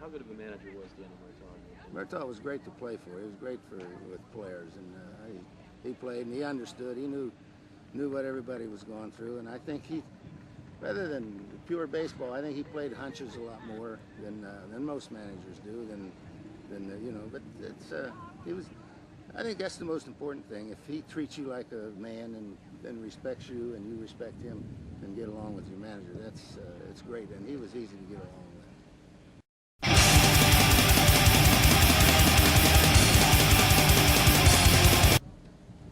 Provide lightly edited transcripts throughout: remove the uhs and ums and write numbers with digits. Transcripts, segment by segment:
how good of a manager was Danny Murtaugh? Murtaugh was great to play for. He was great with players, and he played and he understood. He knew what everybody was going through, and I think he, rather than pure baseball, I think he played hunches a lot more than most managers do. You know, but it's he was. I think that's the most important thing. If he treats you like a man and respects you, and you respect him, and get along with your manager, that's it's great. And he was easy to get along with.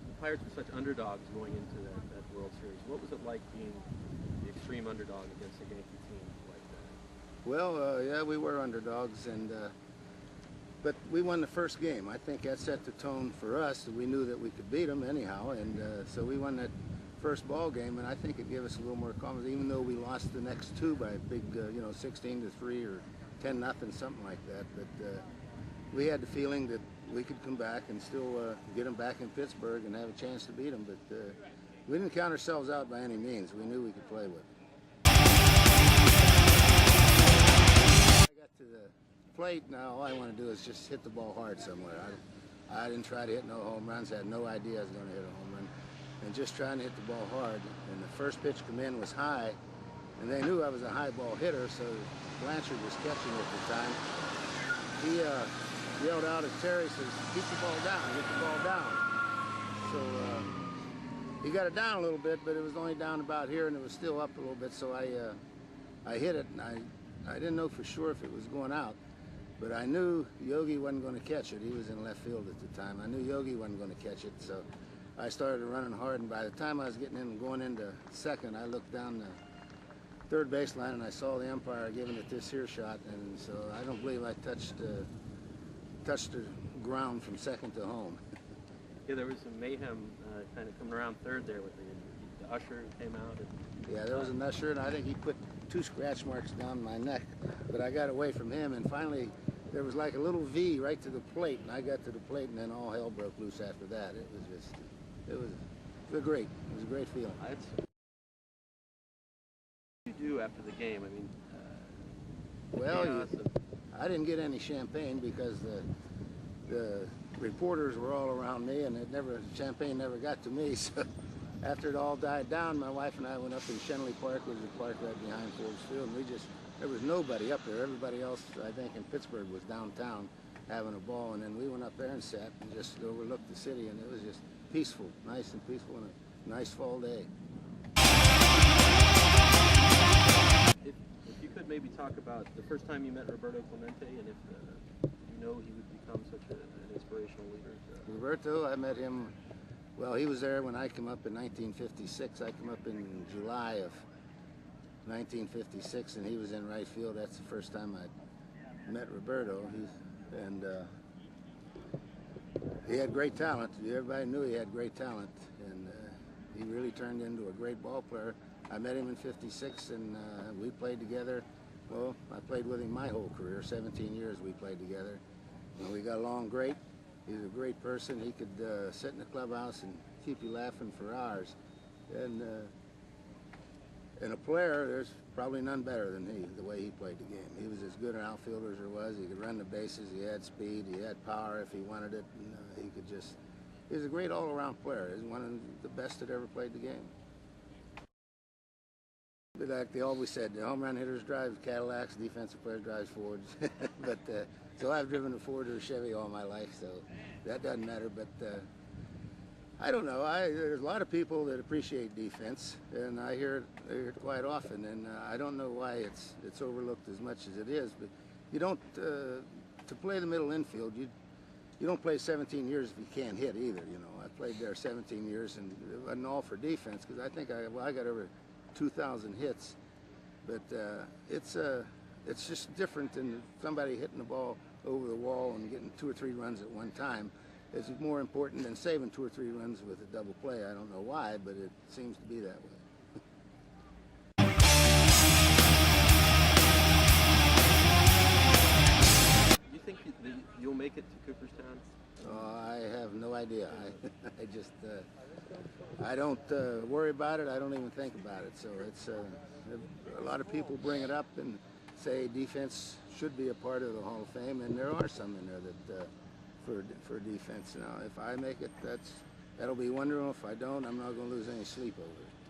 The Pirates were such underdogs going into that World Series. What was it like being the extreme underdog against a Yankee team like that? Well, yeah, we were underdogs, but we won the first game. I think that set the tone for us. We knew that we could beat them anyhow, and so we won that first ball game, and I think it gave us a little more confidence, even though we lost the next two by a big, 16-3 or 10-0, something like that. But we had the feeling that we could come back and still get them back in Pittsburgh and have a chance to beat them. But we didn't count ourselves out by any means. We knew we could play with them. I got to the plate now. All I want to do is just hit the ball hard somewhere. I didn't try to hit no home runs. I had no idea I was going to hit a home run. And just trying to hit the ball hard. And the first pitch come in was high, and they knew I was a high ball hitter, so Blanchard was catching at the time. He yelled out at Terry, says, "Keep the ball down, get the ball down." So he got it down a little bit, but it was only down about here, and it was still up a little bit, so I hit it, and I didn't know for sure if it was going out, but I knew Yogi wasn't going to catch it. He was in left field at the time. I knew Yogi wasn't going to catch it, so I started running hard, and by the time I was getting in and going into second, I looked down the third baseline, and I saw the umpire giving it this here shot, and so I don't believe I touched the ground from second to home. Yeah, there was some mayhem kind of coming around third there with the usher came out. And, yeah, there was an usher, and I think he put 2 scratch marks down my neck, but I got away from him, and finally there was like a little V right to the plate, and I got to the plate, and then all hell broke loose after that. It was great. It was a great feeling. What did you do after the game? I mean, well, I didn't get any champagne because the reporters were all around me, and champagne never got to me. So after it all died down, my wife and I went up in Shenley Park, which is a park right behind Forbes Field, and there was nobody up there. Everybody else, I think, in Pittsburgh was downtown having a ball, and then we went up there and sat and just overlooked the city, and it was just peaceful, nice and peaceful, and a nice fall day. If you could maybe talk about the first time you met Roberto Clemente, and if you know he would become such an inspirational leader. Roberto, I met him, well, he was there when I came up in 1956. I came up in July of 1956, and he was in right field. That's the first time I met Roberto. He had great talent. Everybody knew he had great talent, and he really turned into a great ball player. I met him in '56, and we played together. Well, I played with him my whole career. 17 years we played together, and we got along great. He's a great person. He could sit in the clubhouse and keep you laughing for hours. And a player, there's probably none better than the way he played the game. He was as good an outfielder as there was. He could run the bases. He had speed. He had power if he wanted it. And, he was a great all-around player. He's one of the best that ever played the game. But like they always said, the home run hitters drive Cadillacs, defensive players drive Fords. But so I've driven a Ford or a Chevy all my life, so that doesn't matter. But I don't know. There's a lot of people that appreciate defense, and I hear it quite often. And I don't know why it's overlooked as much as it is. But you don't to play the middle infield. You don't play 17 years if you can't hit either. You know, I played there 17 years, and it wasn't all for defense because I think I got over 2,000 hits. But it's just different than somebody hitting the ball over the wall and getting 2 or 3 runs at one time. It's more important than saving 2 or 3 runs with a double play. I don't know why, but it seems to be that way. Do you think you'll make it to Cooperstown? I have no idea. I don't worry about it. I don't even think about it. So it's a lot of people bring it up, and say defense should be a part of the Hall of Fame, and there are some in there that for defense. Now, if I make it, that'll be wonderful. If I don't, I'm not going to lose any sleep over it.